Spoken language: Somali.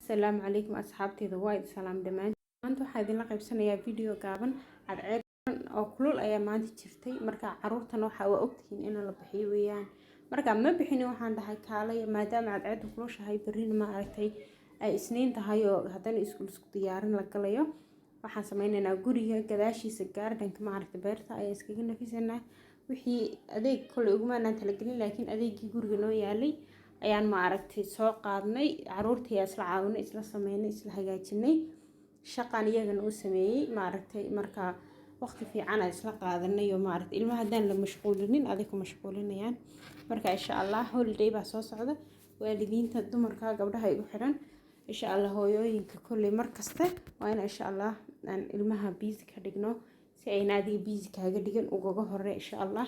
السلام عليكم أصحابتي وايد سلام دمان maanta waxaa idin la qaybsanayaa video gaaban cadceed oo kulul ayaa maanta jirtay marka caruurtan waxa waa ogtihiin in la bixiyo weeyaan marka ma bixin waxaan dhahay kaalay maadaama cadceed kulushahay berrin ma aragtay ay isniin tahay oo haddana isku diyaarin la galayo waxaan sameynaynaa guriga gadaashiisa gardenka ma aragtay beerta ay iskaga nafisanaa wixii adeeg kale ugu maanaan talagelin laakiin adeegii guriga noo yaalay ayaan ma aragtay soo qaadnay caruurtii isla caawinay isla sameynay isla hagaajinay shaqan iyagana uu sameeyay ma aragtay marka waqti fiican ay isla qaadanay oo ma aragtay ilmaha hadaan la mashquulinin adiga ku mashquulinayaan marka insha Allah holiday baa soo socda waalidiinta dumarka gabdhaha ay u xiran insha Allah hooyooyinka kulli markasta waa in insha Allah aan ilmaha busy ka dhigno si ay naadiga busy kaaga dhigan uga hore insha Allah